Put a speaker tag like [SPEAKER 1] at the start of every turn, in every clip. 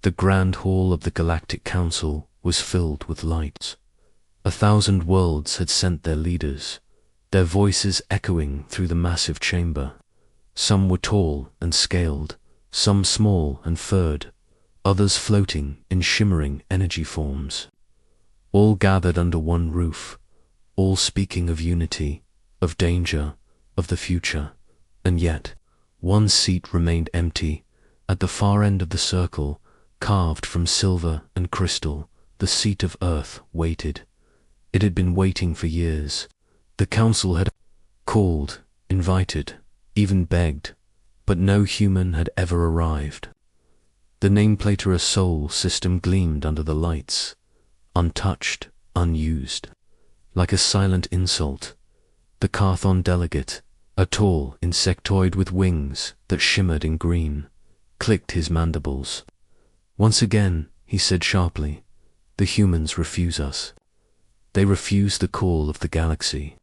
[SPEAKER 1] The grand hall of the Galactic Council was filled with lights. 1,000 worlds had sent their leaders, their voices echoing through the massive chamber. Some were tall and scaled, some small and furred, others floating in shimmering energy forms. All gathered under one roof, all speaking of unity, of danger, of the future. And yet, one seat remained empty, at the far end of the circle, carved from silver and crystal. The seat of Earth waited. It had been waiting for years. The council had called, invited, even begged, but no human had ever arrived. The nameplater Sol system gleamed under the lights, untouched, unused. Like a silent insult, the Carthon delegate, a tall insectoid with wings that shimmered in green, clicked his mandibles. Once again, he said sharply, the humans refuse us. They refuse the call of the galaxy.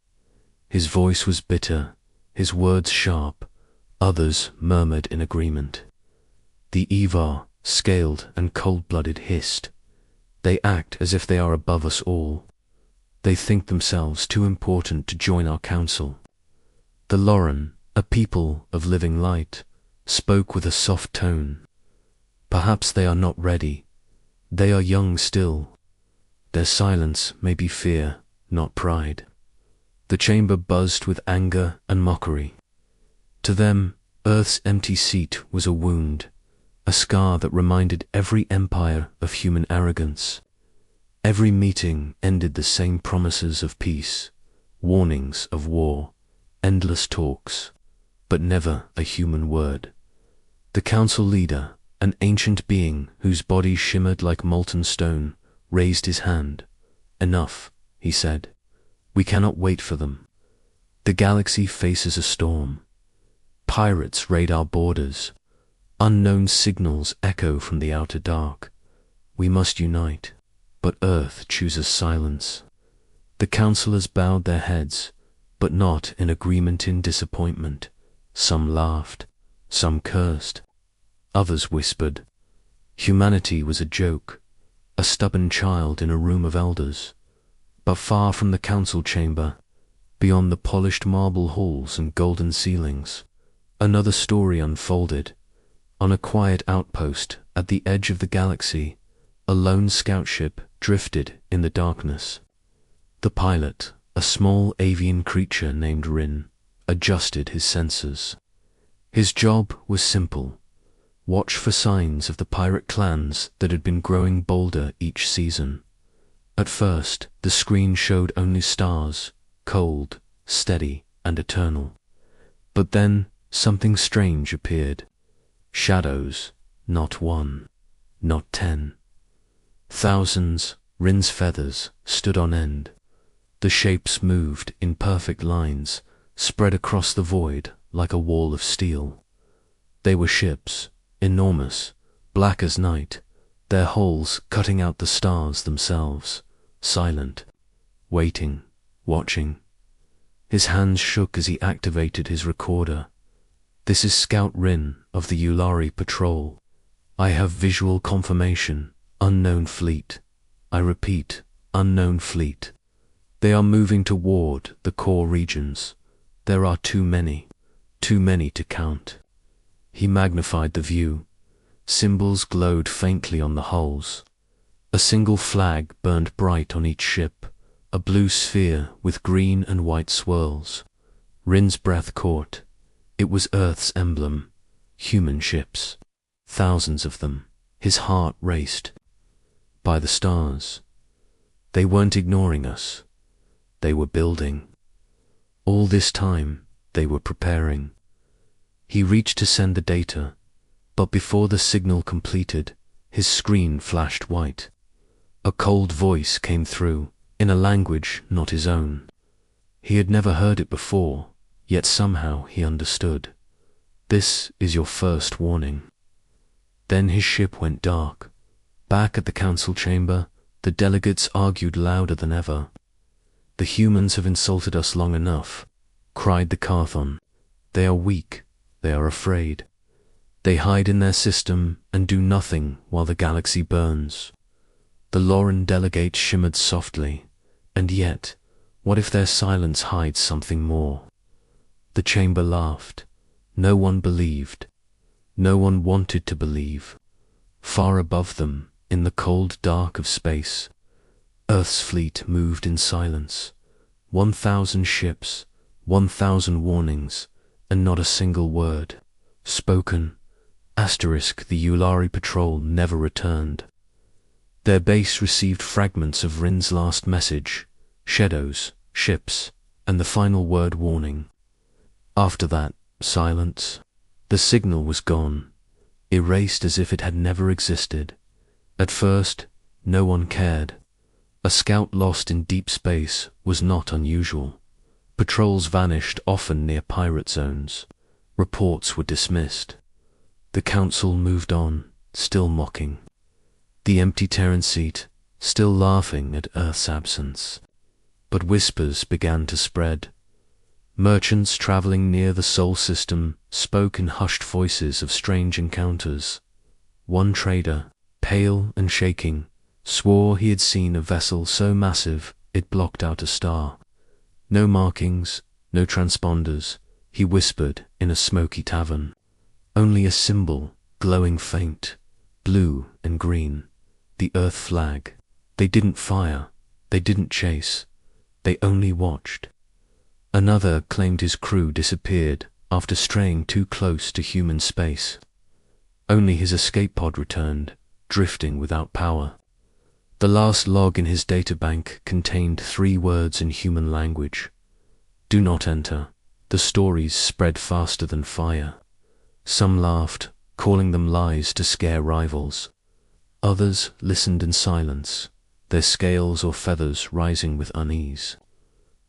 [SPEAKER 1] His voice was bitter, his words sharp. Others murmured in agreement. The Evar, scaled and cold-blooded, hissed. They act as if they are above us all. They think themselves too important to join our council. The Lauren, a people of living light, spoke with a soft tone. Perhaps they are not ready. They are young still. Their silence may be fear, not pride. The chamber buzzed with anger and mockery. To them, Earth's empty seat was a wound, a scar that reminded every empire of human arrogance. Every meeting ended the same promises of peace, warnings of war, endless talks, but never a human word. The council leader, an ancient being whose body shimmered like molten stone, raised his hand. Enough, he said. We cannot wait for them. The galaxy faces a storm. Pirates raid our borders. Unknown signals echo from the outer dark. We must unite, but Earth chooses silence. The councillors bowed their heads, but not in agreement, in disappointment. Some laughed, some cursed. Others whispered. Humanity was a joke, a stubborn child in a room of elders. But far from the council chamber, beyond the polished marble halls and golden ceilings, another story unfolded. On a quiet outpost at the edge of the galaxy, a lone scout ship drifted in the darkness. The pilot, a small avian creature named Rin, adjusted his sensors. His job was simple: watch for signs of the pirate clans that had been growing bolder each season. At first, the screen showed only stars, cold, steady, and eternal. But then something strange appeared. Shadows, not one, not 10. Thousands, Rin's feathers, stood on end. The shapes moved in perfect lines, spread across the void like a wall of steel. They were ships, enormous, black as night, their hulls cutting out the stars themselves, silent, waiting, watching. His hands shook as he activated his recorder. This is Scout Rin of the Ulari Patrol. I have visual confirmation. Unknown fleet. I repeat, unknown fleet. They are moving toward the core regions. There are too many to count. He magnified the view. Symbols glowed faintly on the hulls. A single flag burned bright on each ship, a blue sphere with green and white swirls. Rin's breath caught. It was Earth's emblem. Human ships. Thousands of them. His heart raced. By the stars. They weren't ignoring us. They were building. All this time, they were preparing. He reached to send the data, but before the signal completed, his screen flashed white. A cold voice came through, in a language not his own. He had never heard it before, yet somehow he understood. This is your first warning. Then his ship went dark. Back at the council chamber, the delegates argued louder than ever. The humans have insulted us long enough, cried the Carthon. They are weak, they are afraid. They hide in their system and do nothing while the galaxy burns. The Lauren delegate shimmered softly, and yet, what if their silence hides something more? The chamber laughed. No one believed. No one wanted to believe. Far above them, in the cold dark of space, Earth's fleet moved in silence. 1,000 ships, 1,000 warnings, and not a single word spoken. Asterisk, the Ulari patrol never returned. Their base received fragments of Rin's last message, shadows, ships, and the final word warning. After that, silence. The signal was gone, erased as if it had never existed. At first, no one cared. A scout lost in deep space was not unusual. Patrols vanished often near pirate zones. Reports were dismissed. The council moved on, still mocking. The empty Terran seat, still laughing at Earth's absence. But whispers began to spread. Merchants traveling near the Sol system spoke in hushed voices of strange encounters. One trader, pale and shaking, swore he had seen a vessel so massive it blocked out a star. No markings, no transponders, he whispered in a smoky tavern. Only a symbol, glowing faint, blue and green, the Earth flag. They didn't fire, they didn't chase, they only watched. Another claimed his crew disappeared after straying too close to human space. Only his escape pod returned, drifting without power. The last log in his databank contained 3 words in human language. Do not enter. The stories spread faster than fire. Some laughed, calling them lies to scare rivals. Others listened in silence, their scales or feathers rising with unease.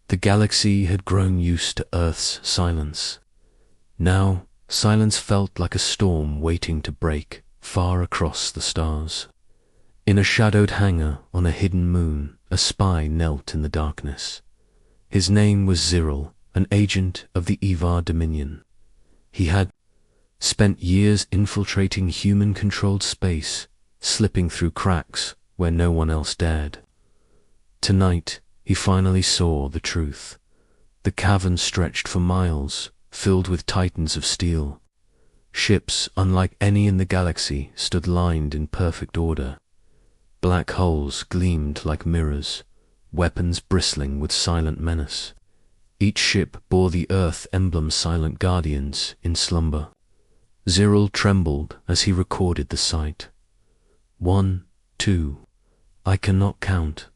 [SPEAKER 1] The galaxy had grown used to Earth's silence. Now, silence felt like a storm waiting to break far across the stars. In a shadowed hangar on a hidden moon, a spy knelt in the darkness. His name was Zyril, an agent of the Evar Dominion. He had spent years infiltrating human-controlled space, slipping through cracks where no one else dared. Tonight, he finally saw the truth. The cavern stretched for miles, filled with titans of steel. Ships, unlike any in the galaxy, stood lined in perfect order. Black holes gleamed like mirrors, weapons bristling with silent menace. Each ship bore the Earth emblem Silent Guardians in slumber. Zyril trembled as he recorded the sight. 1, 2, I cannot count.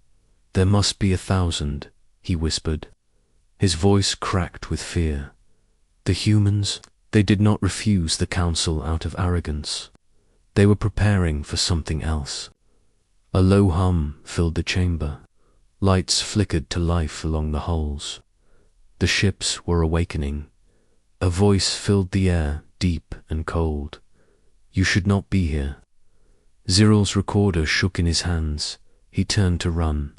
[SPEAKER 1] There must be 1,000, he whispered. His voice cracked with fear. The humans, they did not refuse the council out of arrogance. They were preparing for something else. A low hum filled the chamber. Lights flickered to life along the hulls. The ships were awakening. A voice filled the air, deep and cold. You should not be here. Zyril's recorder shook in his hands. He turned to run.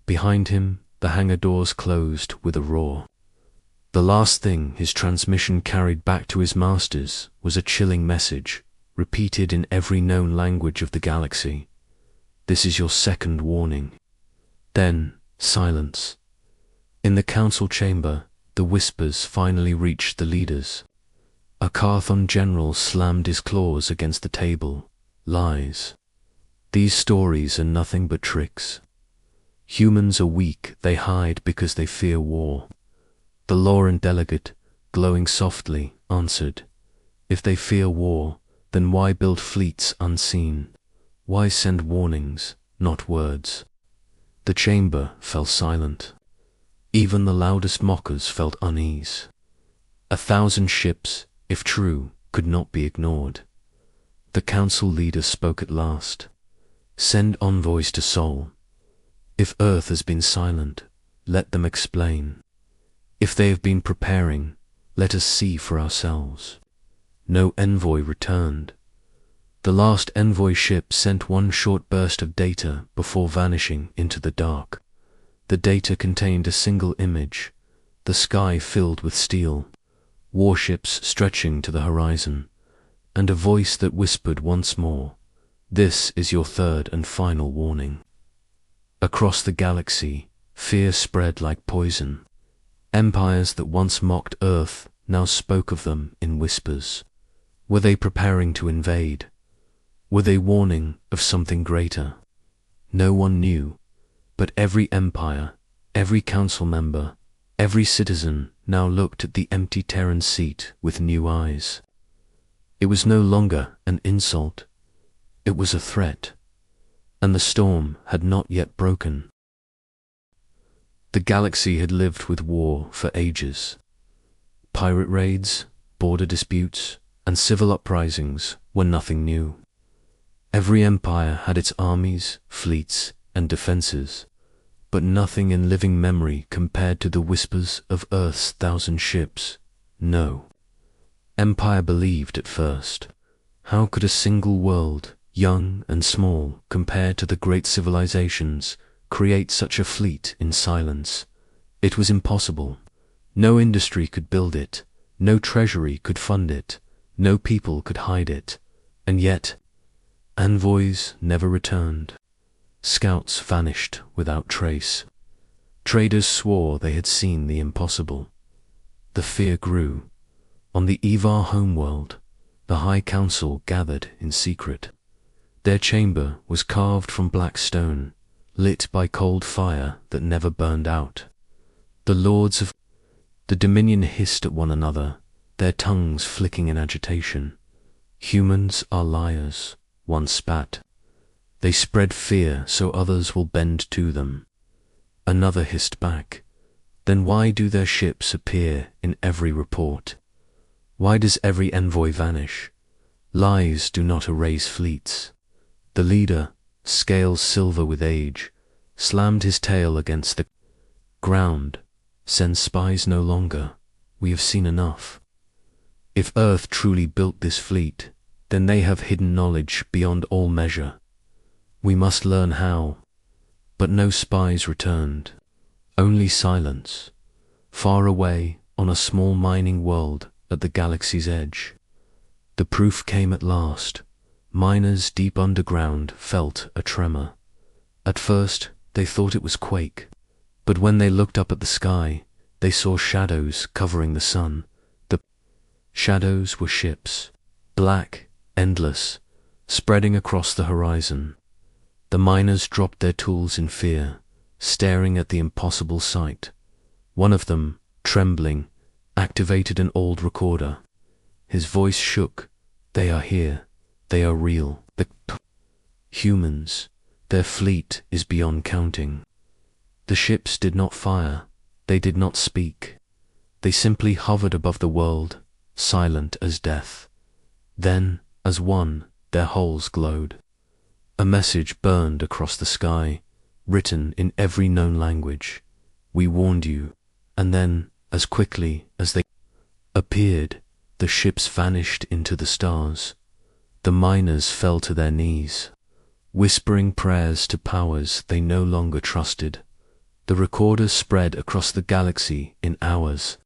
[SPEAKER 1] Behind him, the hangar doors closed with a roar. The last thing his transmission carried back to his masters was a chilling message, repeated in every known language of the galaxy. This is your second warning. Then, silence. In the council chamber, the whispers finally reached the leaders. A Carthon general slammed his claws against the table. Lies. These stories are nothing but tricks. Humans are weak, they hide because they fear war. The Lauren delegate, glowing softly, answered, If they fear war, then why build fleets unseen? Why send warnings, not words? The chamber fell silent. Even the loudest mockers felt unease. 1,000 ships, if true, could not be ignored. The council leader spoke at last. Send envoys to Sol. If Earth has been silent, let them explain. If they have been preparing, let us see for ourselves. No envoy returned. The last envoy ship sent one short burst of data before vanishing into the dark. The data contained a single image, the sky filled with steel, warships stretching to the horizon, and a voice that whispered once more, "This is your third and final warning." Across the galaxy, fear spread like poison. Empires that once mocked Earth now spoke of them in whispers. Were they preparing to invade? Were they warning of something greater? No one knew, but every empire, every council member, every citizen now looked at the empty Terran seat with new eyes. It was no longer an insult, it was a threat, and the storm had not yet broken. The galaxy had lived with war for ages. Pirate raids, border disputes, and civil uprisings were nothing new. Every empire had its armies, fleets, and defenses, but nothing in living memory compared to the whispers of Earth's 1,000 ships. No. Empire believed at first. How could a single world, young and small compared to the great civilizations, create such a fleet in silence? It was impossible. No industry could build it, no treasury could fund it, no people could hide it. And yet, envoys never returned. Scouts vanished without trace. Traders swore they had seen the impossible. The fear grew. On the Evar homeworld, the High Council gathered in secret. Their chamber was carved from black stone, lit by cold fire that never burned out. The lords of the Dominion hissed at one another, their tongues flicking in agitation. "Humans are liars," one spat. "They spread fear so others will bend to them." Another hissed back, "Then why do their ships appear in every report? Why does every envoy vanish? Lies do not erase fleets." The leader, scales silver with age, slammed his tail against the ground. "Send spies no longer. We have seen enough. If Earth truly built this fleet, then they have hidden knowledge beyond all measure. We must learn how." But no spies returned. Only silence. Far away on a small mining world at the galaxy's edge. The proof came at last. Miners deep underground felt a tremor. At first they thought it was quake, but when they looked up at the sky, they saw shadows covering the sun. The shadows were ships, black, endless, spreading across the horizon. The miners dropped their tools in fear, staring at the impossible sight. One of them, trembling, activated an old recorder. His voice shook. "They are here. They are real. The humans. Their fleet is beyond counting." The ships did not fire. They did not speak. They simply hovered above the world, silent as death. Then, as one, their hulls glowed. A message burned across the sky, written in every known language. "We warned you." And then, as quickly as they appeared, the ships vanished into the stars. The miners fell to their knees, whispering prayers to powers they no longer trusted. The recorder spread across the galaxy in hours.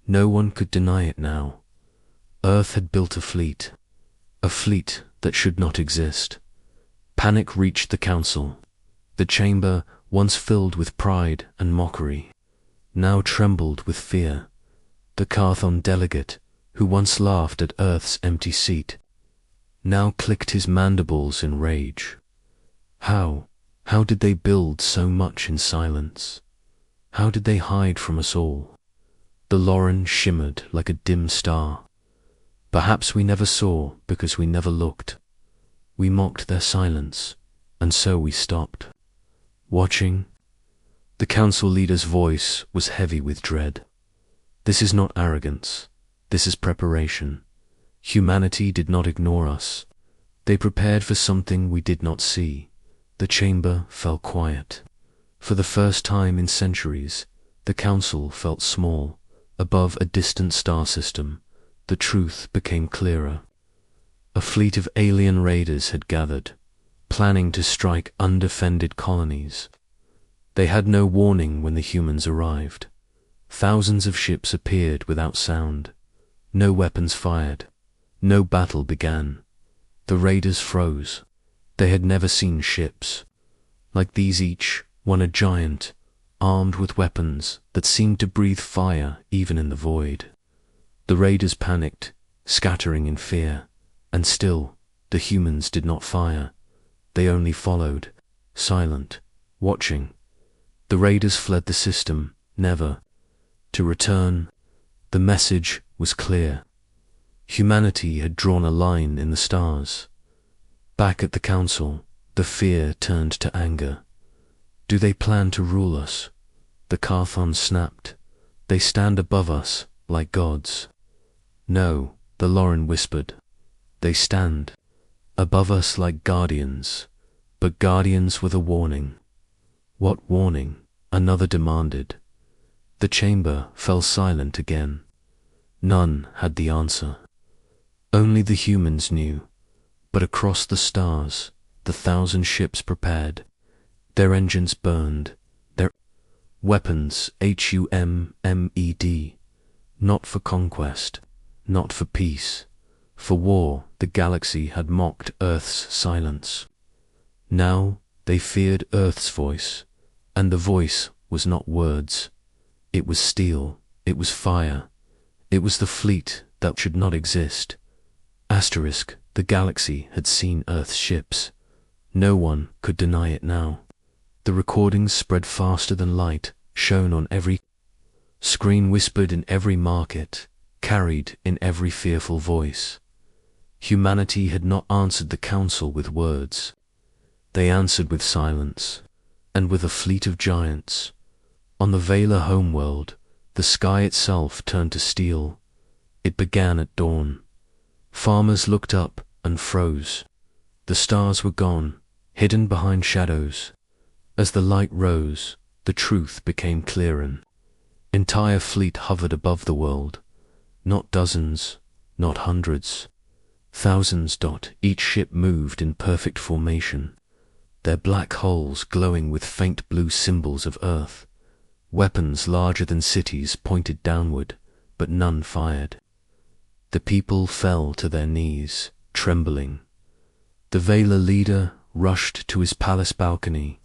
[SPEAKER 1] No one could deny it now. Earth had built a fleet that should not exist. Panic reached the council. The chamber, once filled with pride and mockery, now trembled with fear. The Carthon delegate, who once laughed at Earth's empty seat, now clicked his mandibles in rage. How did they build so much in silence? How did they hide from us all? The Lauren shimmered like a dim star. Perhaps we never saw because we never looked. We mocked their silence, and so we stopped. Watching. The council leader's voice was heavy with dread. "This is not arrogance. This is preparation. Humanity did not ignore us. They prepared for something we did not see." The chamber fell quiet. For the first time in centuries, the council felt small, above a distant star system. The truth became clearer. A fleet of alien raiders had gathered, planning to strike undefended colonies. They had no warning when the humans arrived. Thousands of ships appeared without sound. No weapons fired. No battle began. The raiders froze. They had never seen ships like these, each one a giant, armed with weapons that seemed to breathe fire even in the void. The raiders panicked, scattering in fear, and still the humans did not fire. They only followed, silent, watching. The raiders fled the system, never to return. The message was clear. Humanity had drawn a line in the stars. Back at the council, the fear turned to anger. Do they plan to rule us? The Carthon snapped. They stand above us like gods. No, the Lauren whispered. They stand above us like guardians, but guardians with a warning. What warning? Another demanded. The chamber fell silent again. None had the answer. Only the humans knew. But across the stars, the 1,000 ships prepared. Their engines burned, their weapons HUMMED. Not for conquest, not for peace. For war, the galaxy had mocked Earth's silence. Now they feared Earth's voice, and the voice was not words. It was steel, it was fire, it was the fleet that should not exist. Asterisk, the galaxy had seen Earth's ships. No one could deny it now. The recordings spread faster than light, shown on every screen, whispered in every market, carried in every fearful voice. Humanity had not answered the council with words. They answered with silence, and with a fleet of giants. On the Valar homeworld, the sky itself turned to steel. It began at dawn. Farmers looked up and froze. The stars were gone, hidden behind shadows. As the light rose, the truth became clearer. Entire fleet hovered above the world. Not dozens, not hundreds. Thousands. Each ship moved in perfect formation, their black hulls glowing with faint blue symbols of Earth. Weapons larger than cities pointed downward, but none fired. The people fell to their knees, trembling. The Valar leader rushed to his palace balcony.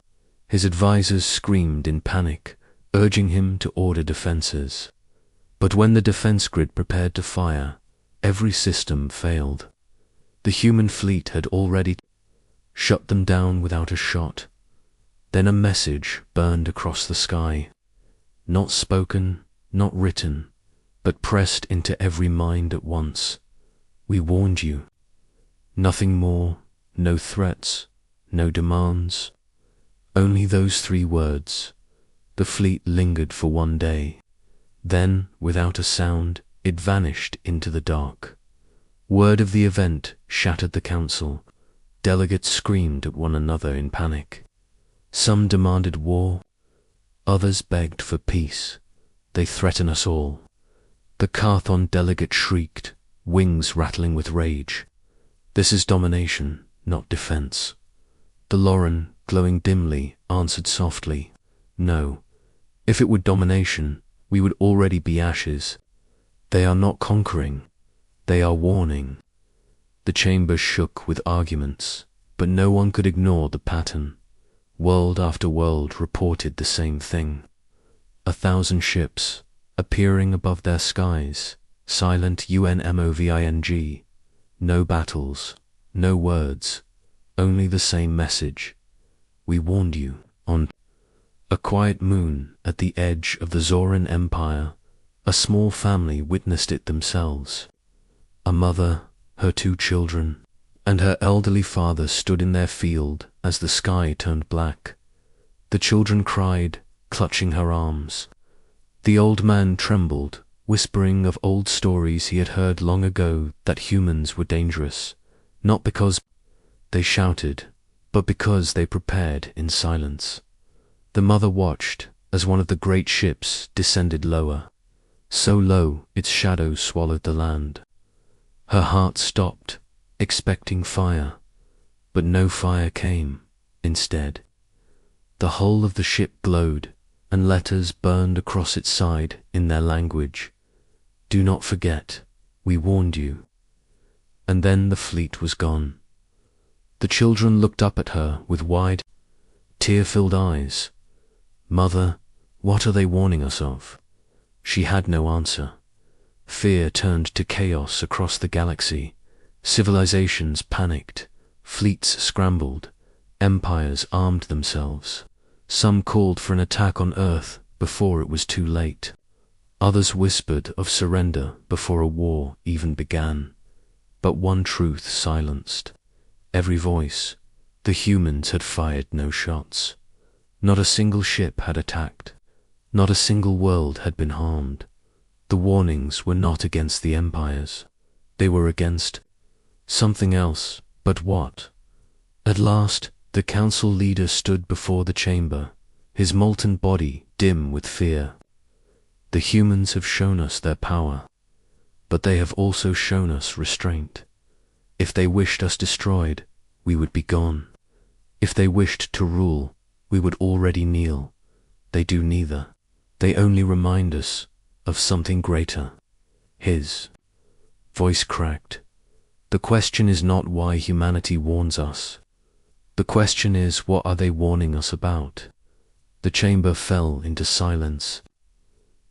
[SPEAKER 1] His advisors screamed in panic, urging him to order defenses. But when the defense grid prepared to fire, every system failed. The human fleet had already shut them down without a shot. Then a message burned across the sky. Not spoken, not written, but pressed into every mind at once. We warned you. Nothing more, no threats, no demands. Only those 3 words. The fleet lingered for 1 day. Then, without a sound, it vanished into the dark. Word of the event shattered the council. Delegates screamed at one another in panic. Some demanded war. Others begged for peace. They threaten us all. The Carthon delegate shrieked, wings rattling with rage. This is domination, not defense. The Lauren, glowing dimly, answered softly, no. If it were domination, we would already be ashes. They are not conquering. They are warning. The chamber shook with arguments, but no one could ignore the pattern. World after world reported the same thing. 1,000 ships, appearing above their skies, silent UNMOVING. No battles, no words, only the same message. We warned you. On a quiet moon at the edge of the Zoran Empire, a small family witnessed it themselves. A mother, her 2 children, and her elderly father stood in their field as the sky turned black. The children cried, clutching her arms. The old man trembled, whispering of old stories he had heard long ago that humans were dangerous, not because they shouted, but because they prepared in silence. The mother watched as one of the great ships descended lower, so low its shadow swallowed the land. Her heart stopped, expecting fire, but no fire came. Instead, the hull of the ship glowed, and letters burned across its side in their language. Do not forget, we warned you. and then the fleet was gone. The children looked up at her with wide, tear-filled eyes. "Mother, what are they warning us of?" She had no answer. Fear turned to chaos across the galaxy. Civilizations panicked, fleets scrambled, empires armed themselves. Some called for an attack on Earth before it was too late. Others whispered of surrender before a war even began. But one truth silenced every voice: the humans had fired no shots. Not a single ship had attacked. Not a single world had been harmed. The warnings were not against the empires. They were against something else. But what? At last, the council leader stood before the chamber, his molten body dim with fear. "The humans have shown us their power, but they have also shown us restraint. If they wished us destroyed, we would be gone. If they wished to rule, we would already kneel. They do neither. They only remind us of something greater." His voice cracked. "The question is not why humanity warns us. The question is, what are they warning us about?" The chamber fell into silence.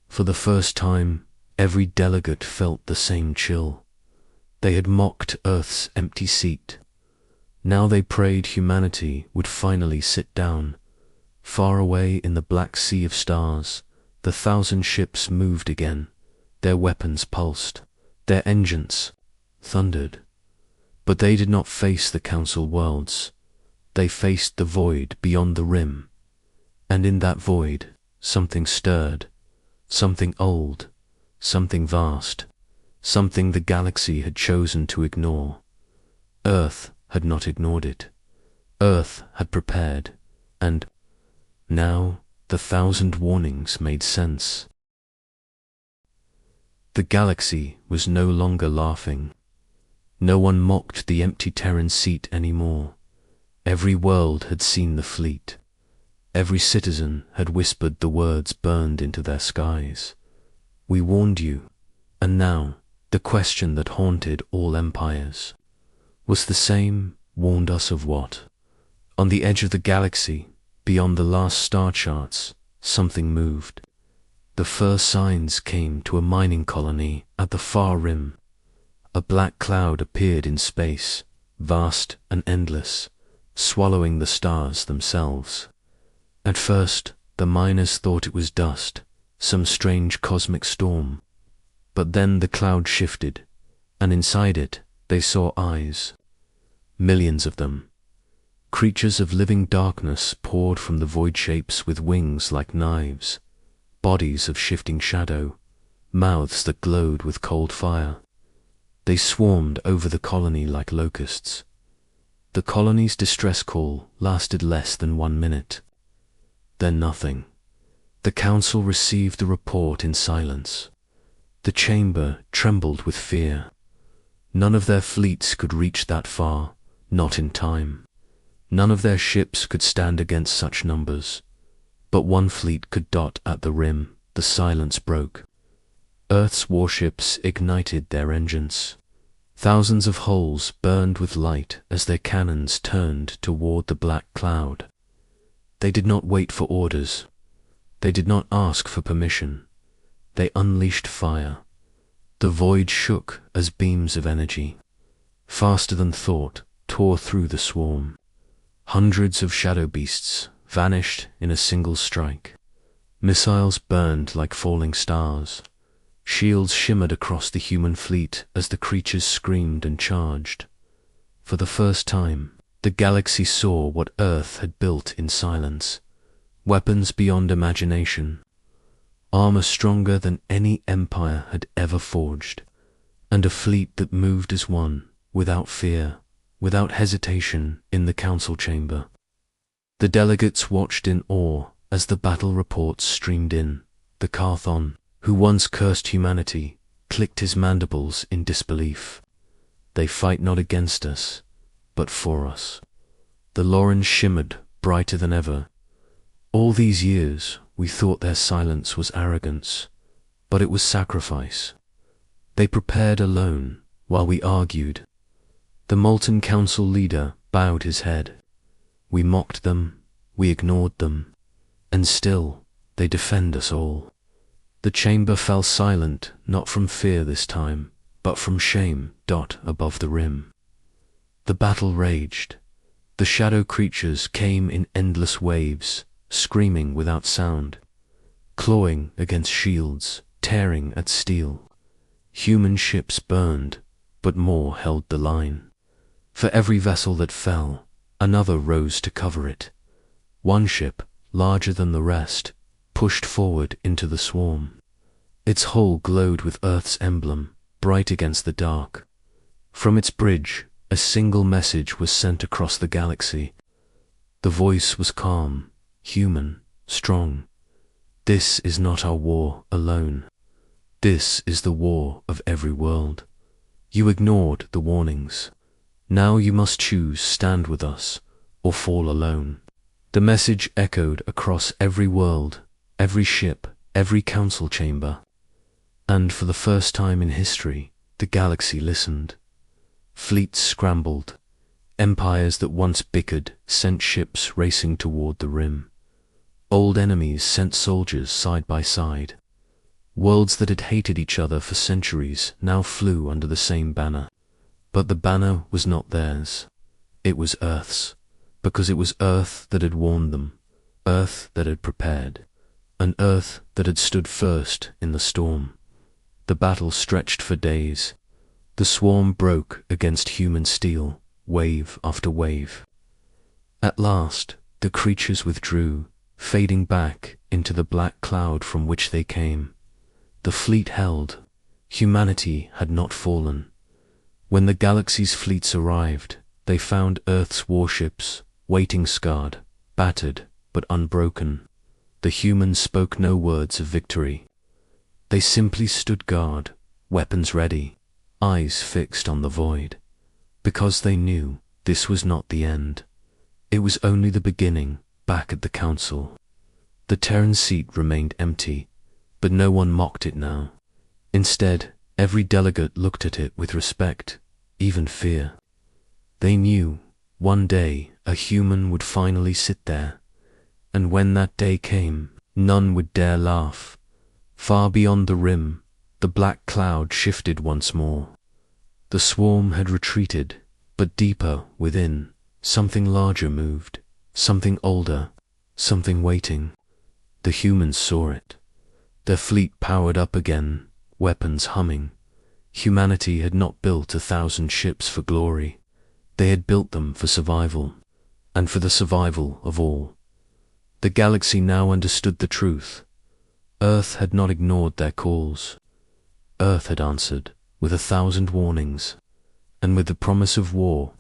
[SPEAKER 1] For the first time, every delegate felt the same chill. They had mocked Earth's empty seat. Now they prayed humanity would finally sit down. Far away in the black sea of stars, the 1,000 ships moved again. Their weapons pulsed. Their engines thundered. But they did not face the council worlds. They faced the void beyond the rim. And in that void, something stirred. Something old. Something vast. Something the galaxy had chosen to ignore. Earth had not ignored it. Earth had prepared. And now the 1,000 warnings made sense. The galaxy was no longer laughing. No one mocked the empty Terran seat anymore. Every world had seen the fleet. Every citizen had whispered the words burned into their skies. "We warned you." And now, the question that haunted all empires was the same: warned us of what? On the edge of the galaxy, beyond the last star charts, something moved. The first signs came to a mining colony at the far rim. A black cloud appeared in space, vast and endless, swallowing the stars themselves. At first, the miners thought it was dust, some strange cosmic storm. But then the cloud shifted, and inside it they saw eyes. Millions of them. Creatures of living darkness poured from the void shapes with wings like knives, bodies of shifting shadow, mouths that glowed with cold fire. They swarmed over the colony like locusts. The colony's distress call lasted less than 1 minute. Then nothing. The council received the report in silence. The chamber trembled with fear. None of their fleets could reach that far, not in time. None of their ships could stand against such numbers. But one fleet could dot at the rim. The silence broke. Earth's warships ignited their engines. Thousands of holes burned with light as their cannons turned toward the black cloud. They did not wait for orders. They did not ask for permission. They unleashed fire. The void shook as beams of energy, faster than thought, tore through the swarm. Hundreds of shadow beasts vanished in a single strike. Missiles burned like falling stars. Shields shimmered across the human fleet as the creatures screamed and charged. For the first time, the galaxy saw what Earth had built in silence. Weapons beyond imagination. Armor stronger than any empire had ever forged. And a fleet that moved as one, without fear, without hesitation, in the council chamber. The delegates watched in awe as the battle reports streamed in. The Carthon, who once cursed humanity, clicked his mandibles in disbelief. They fight not against us, but for us. The Lorens shimmered brighter than ever. All these years, we thought their silence was arrogance, but it was sacrifice. They prepared alone, while we argued, The molten council leader bowed his head. We mocked them, we ignored them, and still they defend us all. The chamber fell silent, not from fear this time, but from shame. Above the rim. The battle raged. The shadow creatures came in endless waves, screaming without sound, clawing against shields, tearing at steel. Human ships burned, but more held the line. For every vessel that fell, another rose to cover it. One ship, larger than the rest, pushed forward into the swarm. Its hull glowed with Earth's emblem, bright against the dark. From its bridge, a single message was sent across the galaxy. The voice was calm, human, strong. This is not our war alone. This is the war of every world. You ignored the warnings. Now you must choose stand with us or fall alone. The message echoed across every world, every ship, every council chamber. And for the first time in history, the galaxy listened. Fleets scrambled. Empires that once bickered sent ships racing toward the rim. Old enemies sent soldiers side by side. Worlds that had hated each other for centuries now flew under the same banner. But the banner was not theirs. It was Earth's, because it was Earth that had warned them, Earth that had prepared, an Earth that had stood first in the storm. The battle stretched for days. The swarm broke against human steel, wave after wave. At last, the creatures withdrew, fading back into the black cloud from which they came. The fleet held. Humanity had not fallen. When the galaxy's fleets arrived, they found Earth's warships, waiting scarred, battered, but unbroken. The humans spoke no words of victory. They simply stood guard, weapons ready, eyes fixed on the void, because they knew this was not the end. It was only the beginning. Back at the council, the Terran seat remained empty, but no one mocked it now. Instead, every delegate looked at it with respect, even fear. They knew one day a human would finally sit there, and when that day came, none would dare laugh. Far beyond the rim, the black cloud shifted once more. The swarm had retreated, but deeper within, something larger moved, something older, something waiting. The humans saw it. Their fleet powered up again, weapons humming. Humanity had not built 1,000 ships for glory. They had built them for survival, and for the survival of all. The galaxy now understood the truth. Earth had not ignored their calls. Earth had answered with 1,000 warnings, and with the promise of war